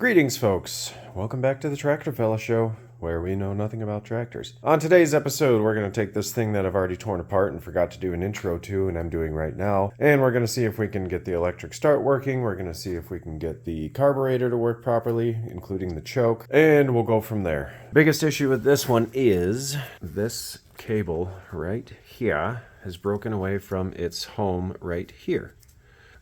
Greetings, folks. Welcome back to the Tractor Fella Show, where we know nothing about tractors. On today's episode, we're going to take this thing that I've already torn apart and forgot to do an intro to, and I'm doing right now, and we're going to see if we can get the electric start working. We're going to see if we can get the carburetor to work properly, including the choke, and we'll go from there. Biggest issue with this one is this cable right here has broken away from its home right here.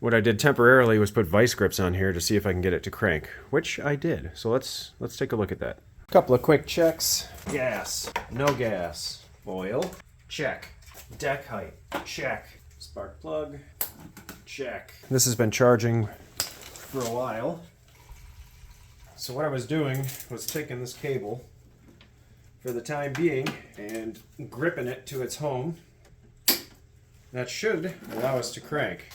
What I did temporarily was put vice grips on here to see if I can get it to crank, which I did. So let's take a look at that. Couple of quick checks. Gas, no gas. Oil, check. Deck height, check. Spark plug, check. This has been charging for a while. So what I was doing was taking this cable for the time being and gripping it to its home. That should allow us to crank.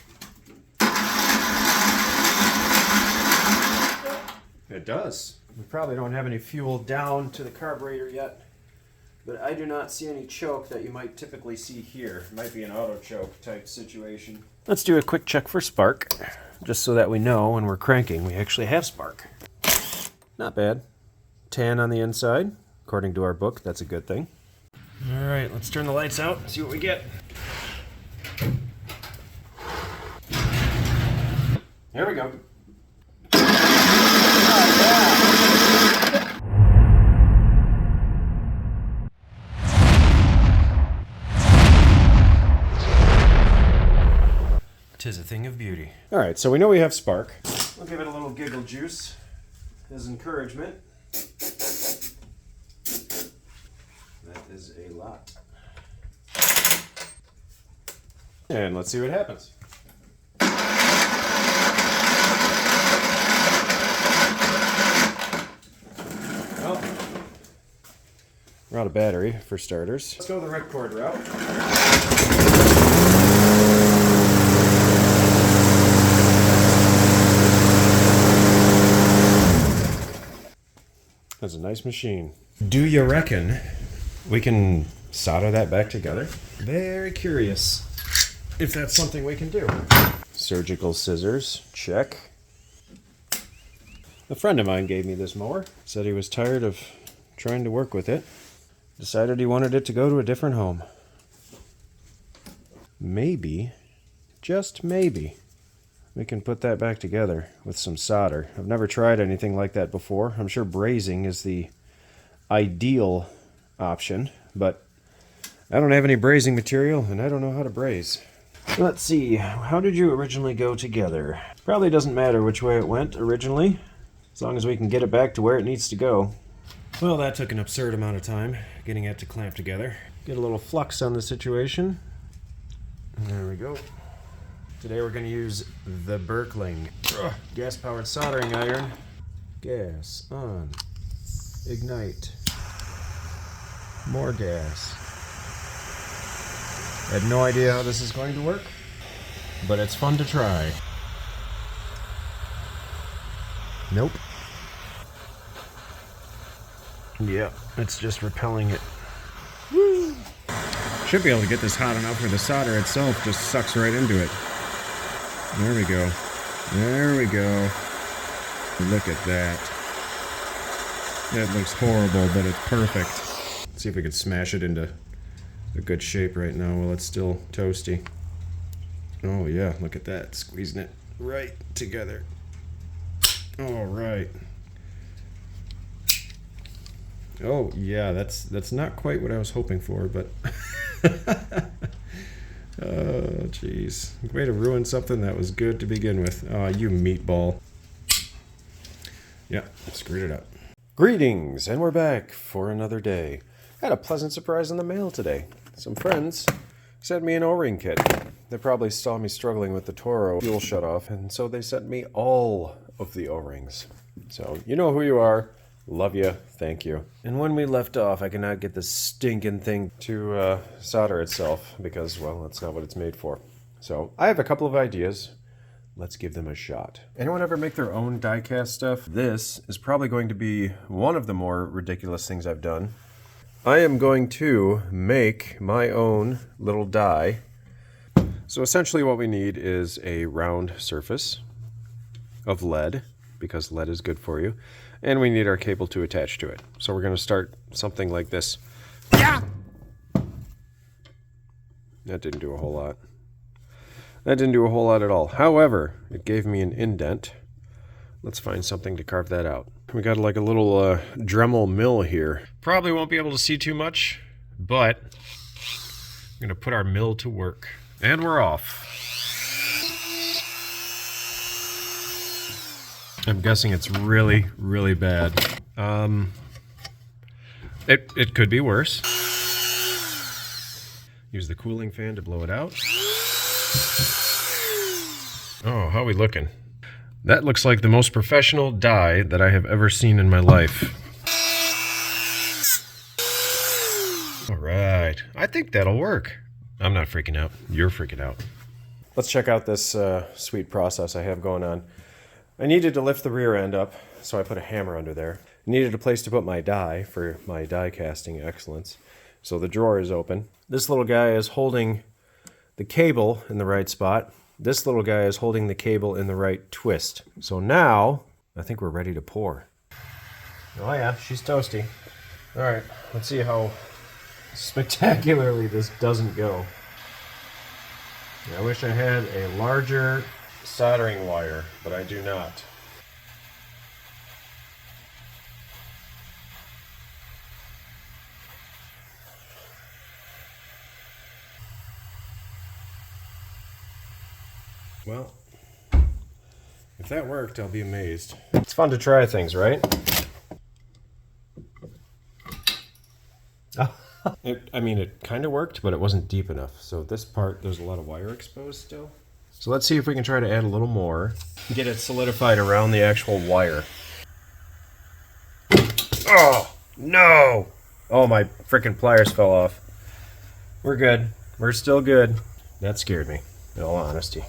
It does. We probably don't have any fuel down to the carburetor yet, but I do not see any choke that you might typically see here. It might be an auto choke type situation. Let's do a quick check for spark, just so that we know when we're cranking we actually have spark. Not bad. Tan on the inside. According to our book, that's a good thing. All right, let's turn the lights out and see what we get. Here we go. Tis a thing of beauty. All right, so we know we have spark. I'll give it a little giggle juice as encouragement. That is a lot. And let's see what happens. Well, we're out of battery for starters. Let's go the ripcord route. That's a nice machine. Do you reckon we can solder that back together? Very curious if that's something we can do. Surgical scissors, check. A friend of mine gave me this mower. Said he was tired of trying to work with it. Decided he wanted it to go to a different home. Maybe, just maybe, we can put that back together with some solder. I've never tried anything like that before. I'm sure brazing is the ideal option, but I don't have any brazing material and I don't know how to braze. Let's see, how did you originally go together? Probably doesn't matter which way it went originally, as long as we can get it back to where it needs to go. Well, that took an absurd amount of time, getting it to clamp together. Get a little flux on the situation. There we go. Today we're going to use the Berkling gas-powered soldering iron. Gas on. Ignite. More gas. I have no idea how this is going to work, but it's fun to try. Nope. Yeah, it's just repelling it. Woo! Should be able to get this hot enough where the solder itself just sucks right into it. There we go. There we go. Look at that. That looks horrible, but it's perfect. Let's see if we can smash it into a good shape right now while it's still toasty. Oh yeah, look at that. Squeezing it right together. All right. Oh yeah, that's not quite what I was hoping for, but oh jeez, way to ruin something that was good to begin with. Oh, you meatball. Yeah, screwed it up. Greetings, and we're back for another day. Had a pleasant surprise in the mail today. Some friends sent me an O-ring kit. They probably saw me struggling with the Toro fuel shutoff, and so they sent me all of the O-rings. So you know who you are. Love you. Thank you. And when we left off, I cannot get this stinking thing to solder itself because, well, that's not what it's made for. So I have a couple of ideas. Let's give them a shot. Anyone ever make their own die-cast stuff? This is probably going to be one of the more ridiculous things I've done. I am going to make my own little die. So essentially what we need is a round surface of lead, because lead is good for you. And we need our cable to attach to it. So we're going to start something like this. Yeah! That didn't do a whole lot. That didn't do a whole lot at all. However, it gave me an indent. Let's find something to carve that out. We got like a little Dremel mill here. Probably won't be able to see too much, but I'm going to put our mill to work. And we're off. I'm guessing it's really, really bad. It could be worse. Use the cooling fan to blow it out. Oh, how are we looking? That looks like the most professional die that I have ever seen in my life. All right, I think that'll work. I'm not freaking out. You're freaking out. Let's check out this sweet process I have going on. I needed to lift the rear end up, so I put a hammer under there. I needed a place to put my die for my die casting excellence. So the drawer is open. This little guy is holding the cable in the right spot. This little guy is holding the cable in the right twist. So now, I think we're ready to pour. Oh yeah, she's toasty. All right, let's see how spectacularly this doesn't go. I wish I had a larger soldering wire, but I do not. Well, if that worked, I'll be amazed. It's fun to try things, right? I mean, it kind of worked, but it wasn't deep enough. So this part, there's a lot of wire exposed still. So let's see if we can try to add a little more. Get it solidified around the actual wire. Oh, no! Oh, my frickin' pliers fell off. We're good. We're still good. That scared me, in all honesty.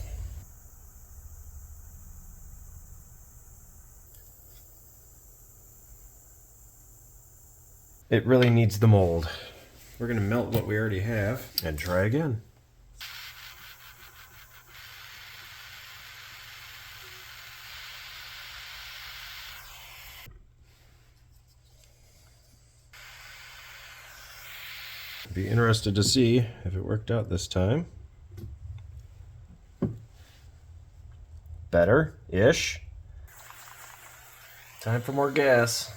It really needs the mold. We're going to melt what we already have and try again. Be interested to see if it worked out this time. Better-ish. Time for more gas.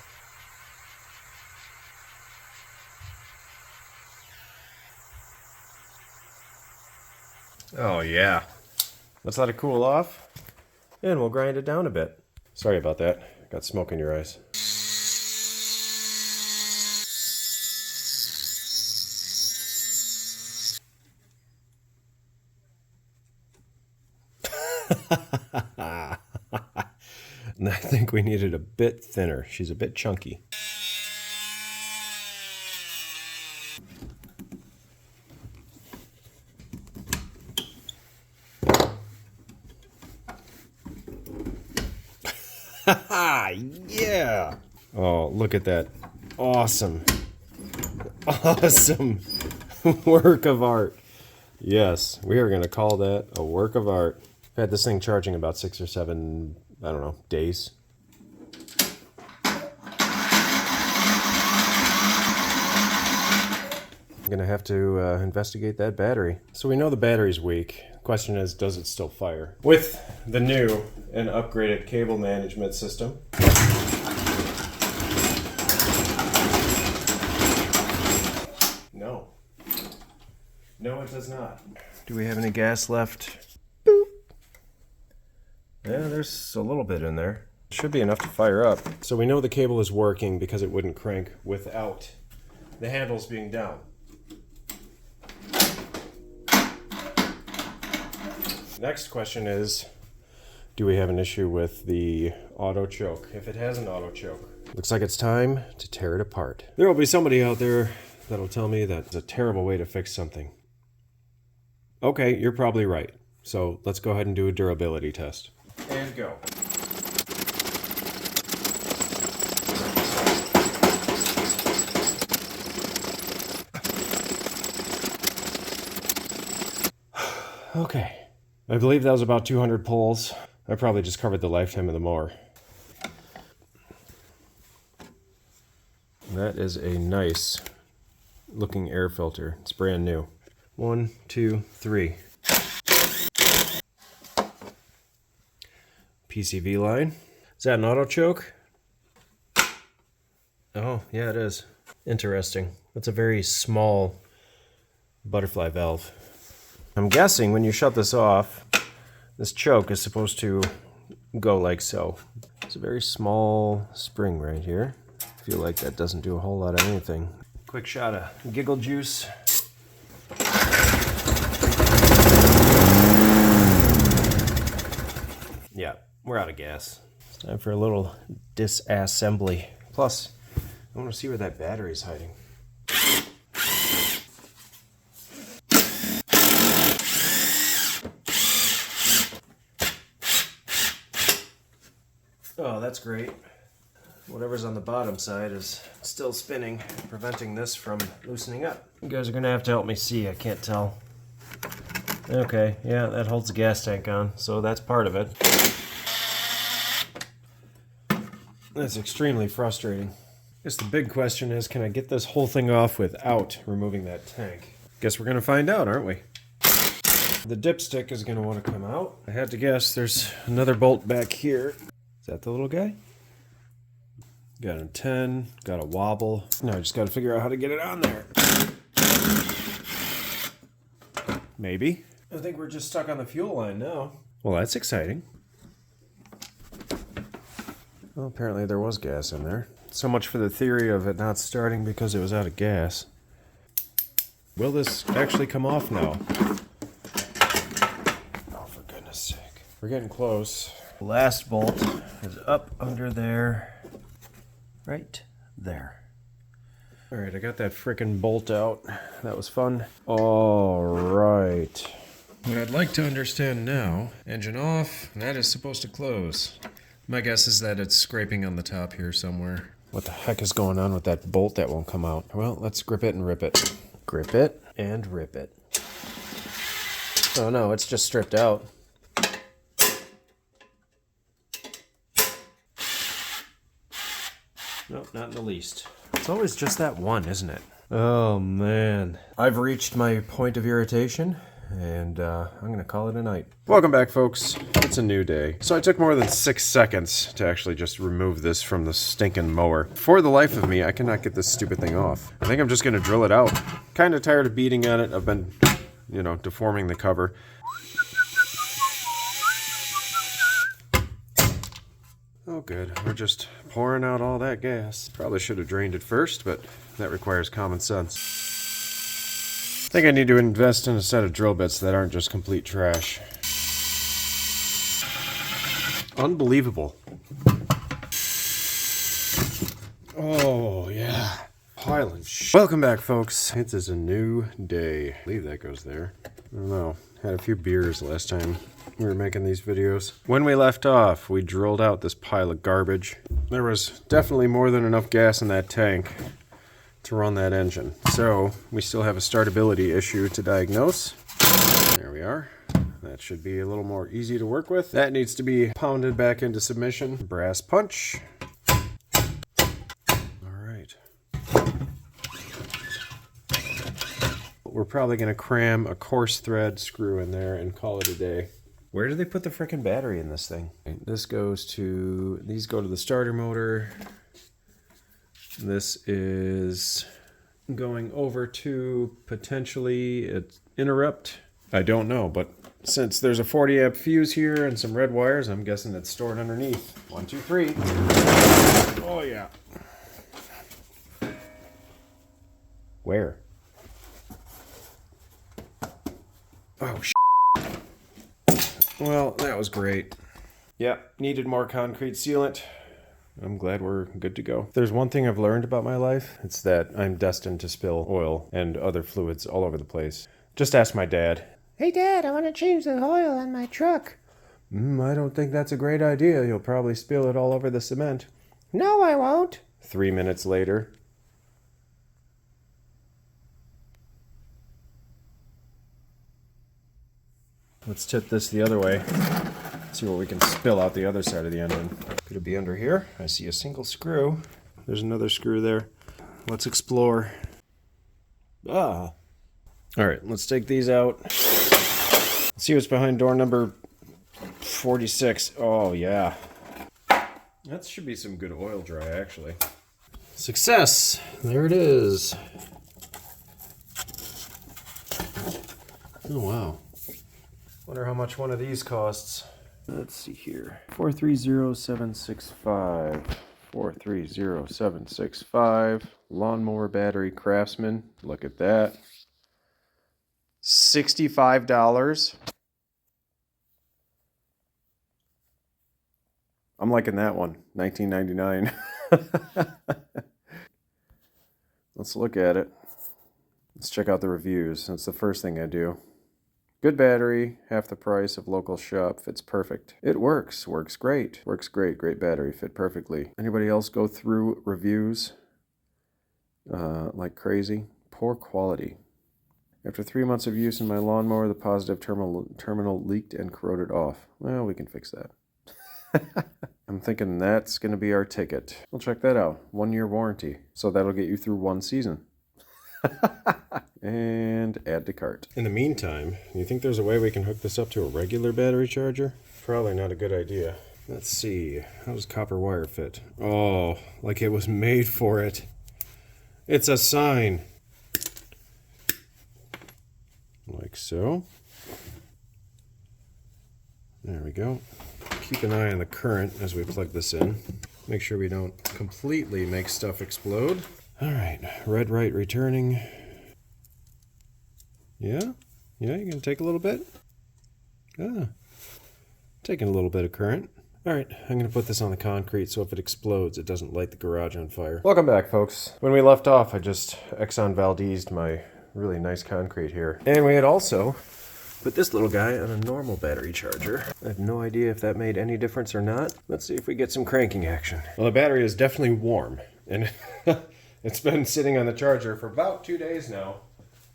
Oh yeah. Let's let it cool off and we'll grind it down a bit. Sorry about that. Got smoke in your eyes. And I think we need it a bit thinner. She's a bit chunky. Yeah! Oh, look at that. Awesome. Awesome work of art. Yes, we are going to call that a work of art. I've had this thing charging about 6 or 7, I don't know, days. I'm going to have to investigate that battery. So we know the battery's weak. The question is, does it still fire? With the new and upgraded cable management system, no. No, it does not. Do we have any gas left? Boop. Yeah, there's a little bit in there. Should be enough to fire up. So we know the cable is working because it wouldn't crank without the handles being down. Next question is, do we have an issue with the auto choke? If it has an auto choke, looks like it's time to tear it apart. There will be somebody out there that'll tell me that's a terrible way to fix something. Okay, you're probably right. So let's go ahead and do a durability test. And go. Okay. I believe that was about 200 pulls. I probably just covered the lifetime of the mower. that is a nice looking air filter. It's brand new. 1, 2, 3. PCV line. Is that an auto choke? Oh, yeah, it is. Interesting. That's a very small butterfly valve. I'm guessing when you shut this off, this choke is supposed to go like so. It's a very small spring right here. I feel like that doesn't do a whole lot of anything. Quick shot of giggle juice. Yeah, we're out of gas. It's time for a little disassembly. Plus, I want to see where that battery is hiding. Oh, that's great. Whatever's on the bottom side is still spinning, preventing this from loosening up. You guys are gonna have to help me see, I can't tell. Okay, yeah, that holds the gas tank on, so that's part of it. That's extremely frustrating. I guess the big question is, can I get this whole thing off without removing that tank? Guess we're gonna find out, aren't we? The dipstick is gonna wanna come out. I had to guess there's another bolt back here. Is that the little guy? Got a 10, got a wobble. Now I just gotta figure out how to get it on there. Maybe. I think we're just stuck on the fuel line now. Well, that's exciting. Well, apparently there was gas in there. So much for the theory of it not starting because it was out of gas. Will this actually come off now? Oh, for goodness sake. We're getting close. The last bolt is up under there. Right there. Alright, I got that frickin' bolt out. That was fun. Alright. What I'd like to understand now, engine off, and that is supposed to close. My guess is that it's scraping on the top here somewhere. What the heck is going on with that bolt that won't come out? Well, let's grip it and rip it. Grip it and rip it. Oh no, it's just stripped out. Nope, not in the least. It's always just that one, isn't it? Oh man. I've reached my point of irritation, and I'm gonna call it a night. Welcome back, folks. It's a new day. So I took more than 6 seconds to actually just remove this from the stinking mower. For the life of me, I cannot get this stupid thing off. I think I'm just gonna drill it out. Kinda tired of beating on it. I've been, you know, deforming the cover. Oh good, we're just pouring out all that gas. Probably should have drained it first, but that requires common sense. I think I need to invest in a set of drill bits that aren't just complete trash. Unbelievable. Oh yeah, pile of shit. Welcome back, folks. It is a new day. I believe that goes there. I don't know, had a few beers last time we were making these videos. When we left off, we drilled out this pile of garbage. There was definitely more than enough gas in that tank to run that engine. So we still have a startability issue to diagnose. There we are. That should be a little more easy to work with. That needs to be pounded back into submission. Brass punch. All right. We're probably gonna cram a coarse thread screw in there and call it a day. Where do they put the frickin' battery in this thing? This goes to, these go to the starter motor. This is going over to potentially an interrupt. I don't know, but since there's a 40 amp fuse here and some red wires, I'm guessing it's stored underneath. 1, 2, 3. Oh yeah. Where? Oh shit. Well, that was great. Yep, needed more concrete sealant. I'm glad we're good to go. If there's one thing I've learned about my life, it's that I'm destined to spill oil and other fluids all over the place. Just ask my dad. Hey Dad, I want to change the oil on my truck. I don't think that's a great idea. You'll probably spill it all over the cement. No, I won't. 3 minutes later. Let's tip this the other way. See what we can spill out the other side of the engine. Could it be under here? I see a single screw. There's another screw there. let's explore. Ah. All right, let's take these out. Let's see what's behind door number 46. Oh, yeah. That should be some good oil dry, actually. Success! There it is. Oh, wow. Wonder how much one of these costs. Let's see here. 430765. 430765. Lawnmower battery Craftsman. Look at that. $65. I'm liking that one. $19.99. Let's look at it. Let's check out the reviews. That's the first thing I do. Good battery, half the price of local shop, fits perfect. It works great. Works great, great battery, fit perfectly. Anybody else go through reviews like crazy? Poor quality. After 3 months of use in my lawnmower, the positive terminal leaked and corroded off. Well, we can fix that. I'm thinking that's going to be our ticket. We'll check that out. 1 year warranty. So that'll get you through 1 season. And add to cart. In the meantime, you think there's a way we can hook this up to a regular battery charger? Probably not a good idea. Let's see. How does copper wire fit? Oh, like it was made for it. It's a sign. Like so. There we go. Keep an eye on the current as we plug this in. Make sure we don't completely make stuff explode. All right, red right returning. Yeah, you're gonna take a little bit. Taking a little bit of current. All right, I'm gonna put this on the concrete so if it explodes, it doesn't light the garage on fire. Welcome back, folks. When we left off, I just Exxon Valdez'd my really nice concrete here. And we had also put this little guy on a normal battery charger. I have no idea if that made any difference or not. Let's see if we get some cranking action. Well, the battery is definitely warm, and it's been sitting on the charger for about 2 days now.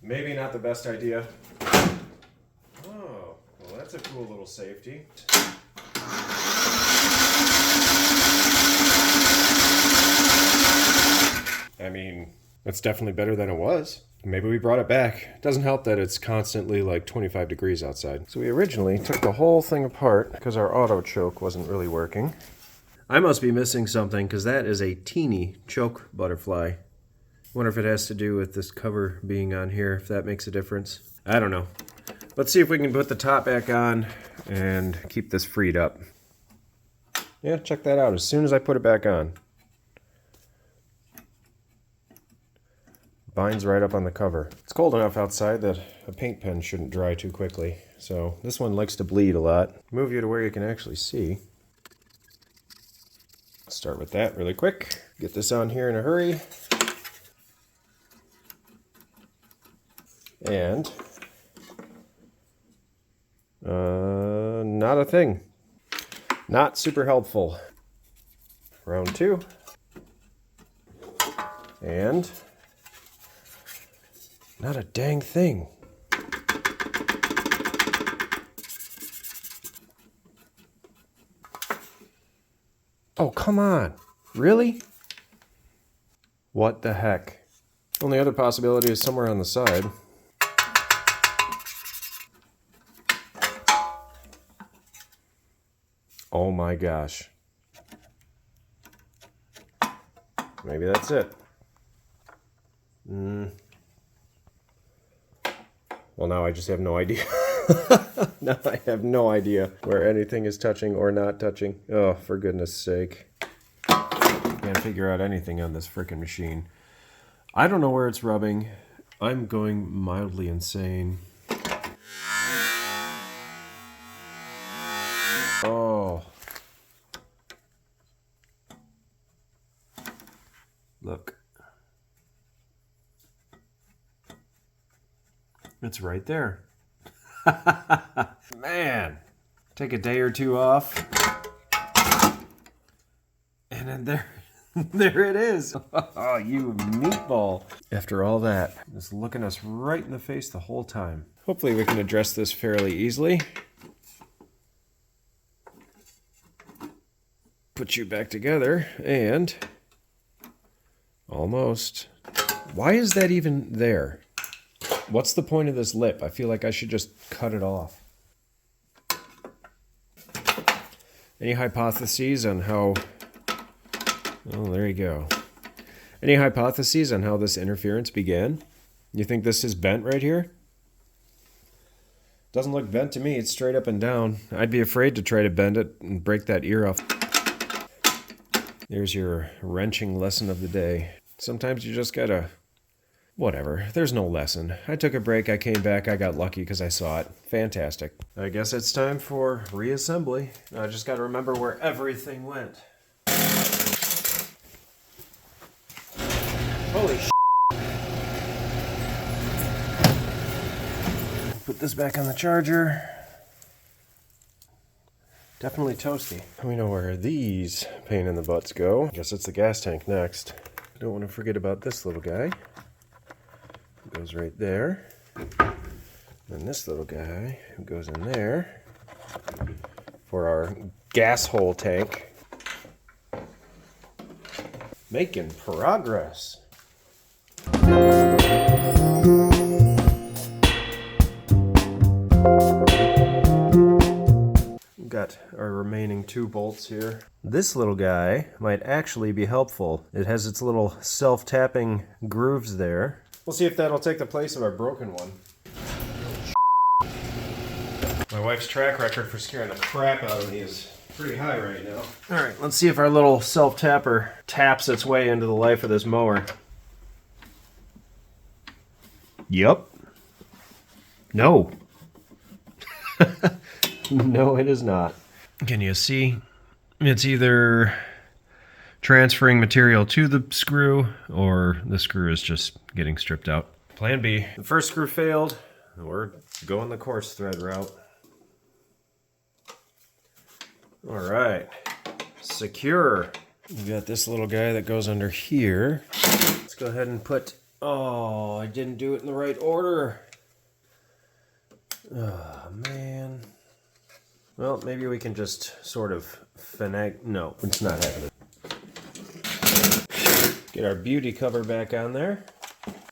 Maybe not the best idea. Oh, well, that's a cool little safety. I mean, that's definitely better than it was. Maybe we brought it back. It doesn't help that it's constantly like 25 degrees outside. So we originally took the whole thing apart because our auto choke wasn't really working. I must be missing something because that is a teeny choke butterfly. Wonder if it has to do with this cover being on here, if that makes a difference. I don't know. Let's see if we can put the top back on and keep this freed up. Yeah, check that out. As soon as I put it back on, binds right up on the cover. It's cold enough outside that a paint pen shouldn't dry too quickly. So this one likes to bleed a lot. Move you to where you can actually see. Start with that really quick. Get this on here in a hurry. And not a thing. Not super helpful. Round 2. And not a dang thing. Oh, come on. Really? What the heck? Only other possibility is somewhere on the side. Oh my gosh. Maybe that's it. Well, now I just have no idea. Now I have no idea where anything is touching or not touching. Oh, for goodness sake. Can't figure out anything on this frickin' machine. I don't know where it's rubbing. I'm going mildly insane. Oh. Look. It's right there. Man. Take a day or two off. And then there it is. Oh, you meatball. After all that, it's looking us right in the face the whole time. Hopefully we can address this fairly easily. Put you back together, and Almost. Why is that even there? What's the point of this lip? I feel like I should just cut it off. Any hypotheses on how... Oh, there you go. Any hypotheses on how this interference began? You think this is bent right here? Doesn't look bent to me. It's straight up and down. I'd be afraid to try to bend it and break that ear off. There's your wrenching lesson of the day. Sometimes you just gotta... Whatever. There's no lesson. I took a break. I came back. I got lucky because I saw it. Fantastic. I guess it's time for reassembly. I just gotta remember where everything went. Holy sh**. Put this back on the charger. Definitely toasty. We know where these pain in the butts go. I guess it's the gas tank next. Don't want to forget about this little guy. It goes right there. And this little guy who goes in there for our gas hole tank. Making progress. Got our remaining 2 bolts here. This little guy might actually be helpful. It has its little self-tapping grooves there. We'll see if that'll take the place of our broken one. My wife's track record for scaring the crap out of me is pretty high right now. Alright, let's see if our little self-tapper taps its way into the life of this mower. Yup. No. No, it is not. Can you see? It's either transferring material to the screw or the screw is just getting stripped out. Plan B. The first screw failed. We're going the coarse thread route. All right. Secure. We've got this little guy that goes under here. Let's go ahead and put... Oh, I didn't do it in the right order. Oh, man. Well, maybe we can just sort of finagle. No, it's not happening. Get our beauty cover back on there.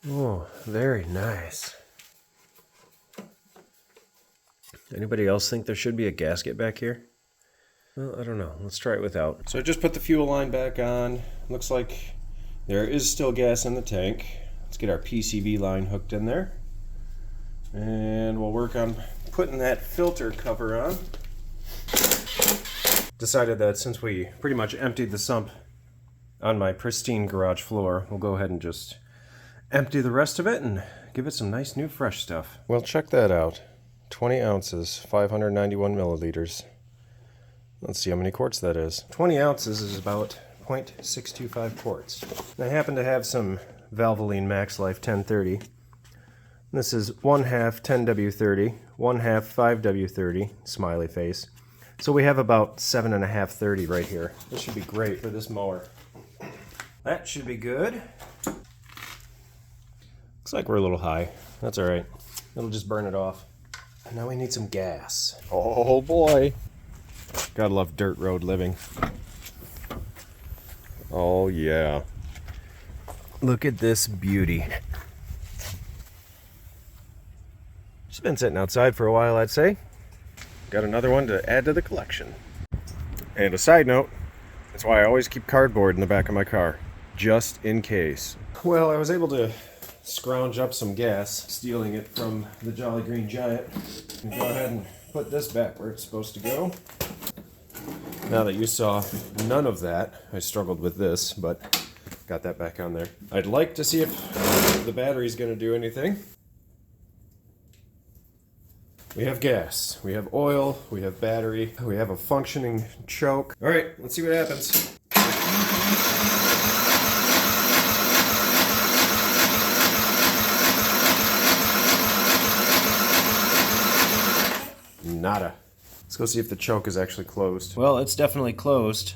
Oh, very nice. Anybody else think there should be a gasket back here? Well, I don't know. Let's try it without. So I just put the fuel line back on. Looks like there is still gas in the tank. Let's get our PCV line hooked in there. And we'll work on putting that filter cover on. Decided that since we pretty much emptied the sump on my pristine garage floor, we'll go ahead and just empty the rest of it and give it some nice new fresh stuff. Well, check that out. 20 ounces, 591 milliliters. Let's see how many quarts that is. 20 ounces is about 0.625 quarts. And I happen to have some Valvoline Max Life 1030. This is 1/2 10W30, 1/2 5W30, smiley face. So we have about 7.5 30 right here. This should be great for this mower. That should be good. Looks like we're a little high. That's all right. It'll just burn it off. And now we need some gas. Oh boy. Gotta love dirt road living. Oh yeah. Look at this beauty. It's been sitting outside for a while, I'd say. Got another one to add to the collection. And a side note, that's why I always keep cardboard in the back of my car, just in case. Well, I was able to scrounge up some gas, stealing it from the Jolly Green Giant. And go ahead and put this back where it's supposed to go. Now that you saw none of that, I struggled with this, but got that back on there. I'd like to see if the battery's going to do anything. We have gas, we have oil, we have battery, we have a functioning choke. All right, let's see what happens. Nada. Let's go see if the choke is actually closed. Well, it's definitely closed.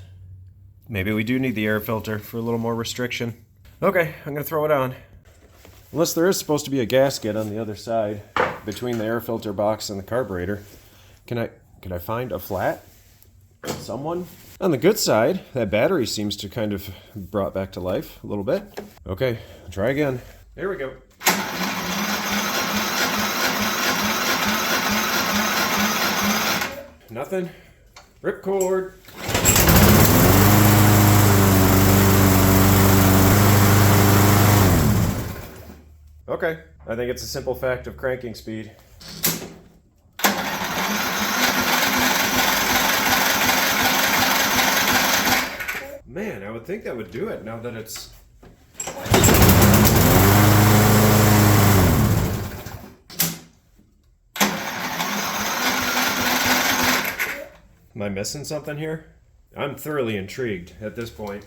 Maybe we do need the air filter for a little more restriction. Okay, I'm gonna throw it on. Unless there is supposed to be a gasket on the other side between the air filter box and the carburetor. Can I find a flat? Someone? On the good side, that battery seems to kind of brought back to life a little bit. Okay, try again. There we go. Nothing. Ripcord. Okay, I think it's a simple fact of cranking speed. Man, I would think that would do it now that it's... Am I missing something here? I'm thoroughly intrigued at this point.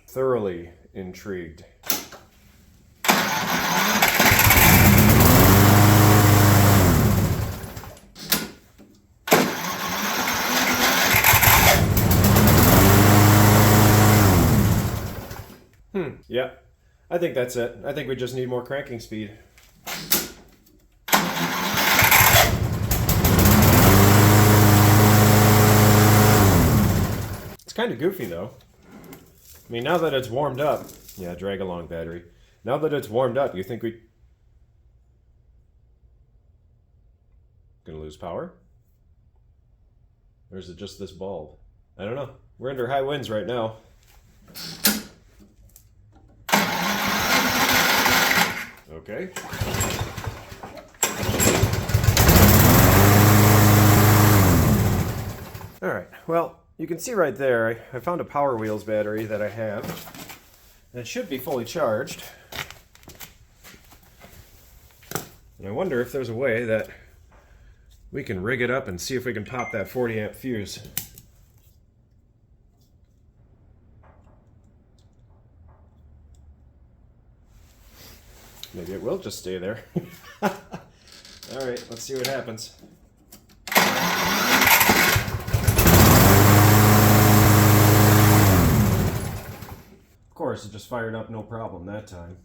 Thoroughly intrigued. Yeah, I think that's it. I think we just need more cranking speed. It's kind of goofy though. I mean, now that it's warmed up, yeah, drag along battery. Now that it's warmed up, you think we gonna lose power? Or is it just this bulb? I don't know. We're under high winds right now. Okay. All right, well, you can see right there, I found a Power Wheels battery that I have. And it should be fully charged. And I wonder if there's a way that we can rig it up and see if we can pop that 40 amp fuse. Maybe it will just stay there. All right, let's see what happens. Of course, it just fired up no problem that time.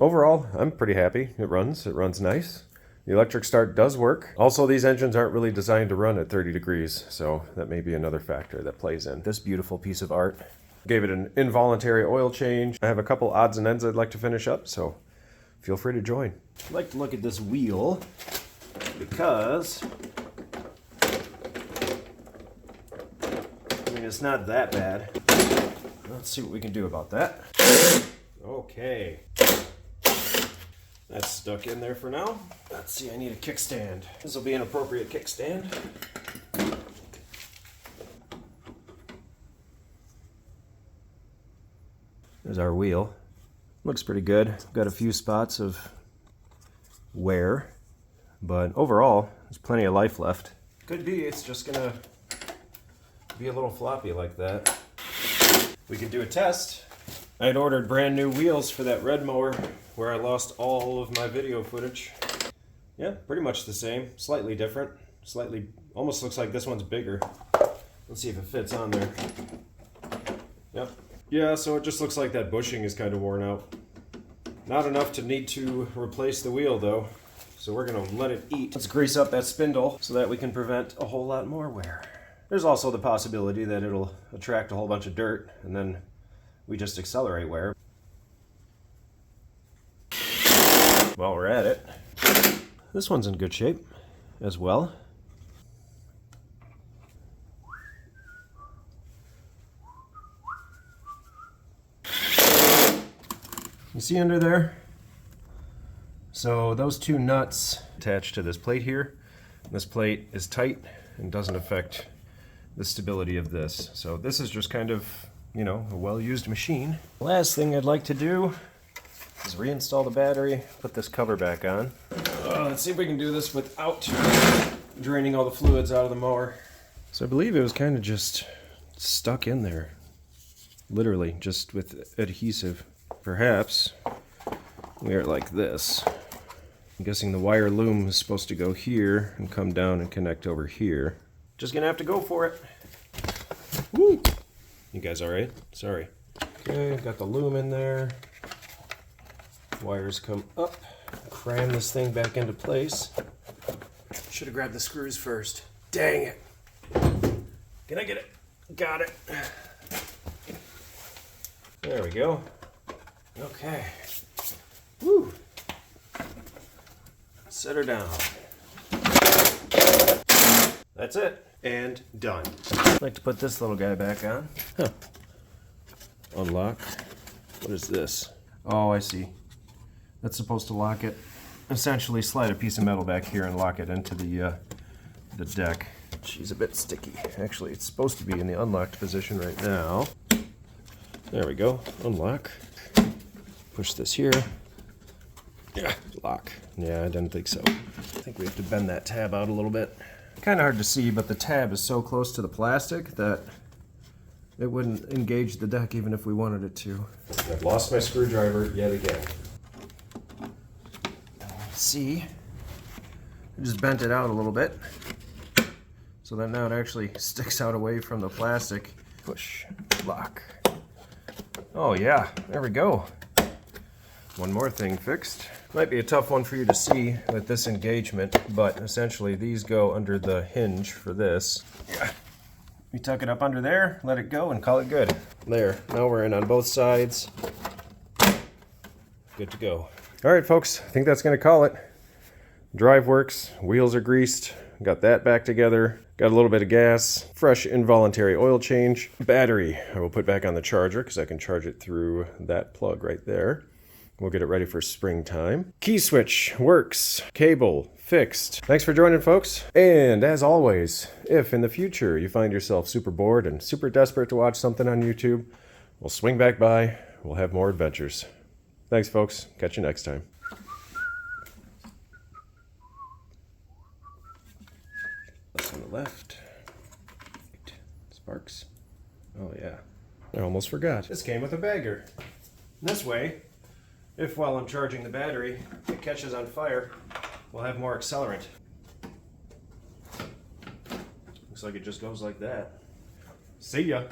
Overall, I'm pretty happy. It runs nice. The electric start does work. Also, these engines aren't really designed to run at 30 degrees, so that may be another factor that plays in. This beautiful piece of art. Gave it an involuntary oil change. I have a couple odds and ends I'd like to finish up, so feel free to join. I'd like to look at this wheel because, I mean, it's not that bad. Let's see what we can do about that. Okay. That's stuck in there for now. Let's see, I need a kickstand. This will be an appropriate kickstand. There's our wheel. Looks pretty good. Got a few spots of wear, but overall, there's plenty of life left. Could be it's just gonna be a little floppy like that. We could do a test. I had ordered brand new wheels for that red mower where I lost all of my video footage. Yeah, pretty much the same, slightly different, almost looks like this one's bigger. Let's see if it fits on there. Yep. Yeah, so it just looks like that bushing is kind of worn out. Not enough to need to replace the wheel though, so we're gonna let it eat. Let's grease up that spindle so that we can prevent a whole lot more wear. There's also the possibility that it'll attract a whole bunch of dirt and then we just accelerate wear. While we're at it, this one's in good shape as well. You see under there? So those two nuts attached to this plate here. This plate is tight and doesn't affect the stability of this. So this is just kind of, you know, a well-used machine. Last thing I'd like to do is reinstall the battery, put this cover back on. Let's see if we can do this without draining all the fluids out of the mower. So I believe it was kind of just stuck in there. Literally, just with adhesive. Perhaps we are like this. I'm guessing the wire loom is supposed to go here and come down and connect over here. Just gonna have to go for it. Woo! You guys all right? Sorry. Okay, got the loom in there. Wires come up. Cram this thing back into place. Should have grabbed the screws first. Dang it. Can I get it? Got it. There we go. Okay. Woo! Set her down. That's it. And done. I'd like to put this little guy back on. Huh. Unlock. What is this? Oh, I see. That's supposed to lock it. Essentially slide a piece of metal back here and lock it into the deck. She's a bit sticky. Actually, it's supposed to be in the unlocked position right now. There we go. Unlock. Push this here. Yeah, lock. Yeah, I didn't think so. I think we have to bend that tab out a little bit. Kind of hard to see, but the tab is so close to the plastic that it wouldn't engage the deck even if we wanted it to. I've lost my screwdriver yet again. See, I just bent it out a little bit so that now it actually sticks out away from the plastic. Push, lock. Oh yeah, there we go. One more thing fixed. Might be a tough one for you to see with this engagement, but essentially these go under the hinge for this. Yeah. We tuck it up under there, let it go, and call it good. There, now we're in on both sides. Good to go. All right, folks, I think that's gonna call it. Drive works, wheels are greased, got that back together, got a little bit of gas, fresh involuntary oil change. Battery, I will put back on the charger because I can charge it through that plug right there. We'll get it ready for springtime. Key switch works, cable fixed. Thanks for joining, folks. And as always, if in the future you find yourself super bored and super desperate to watch something on YouTube, we'll swing back by, we'll have more adventures. Thanks, folks. Catch you next time. That's on the left. Sparks. Oh, yeah. I almost forgot. This came with a bagger. This way, if while I'm charging the battery, it catches on fire, we'll have more accelerant. Looks like it just goes like that. See ya.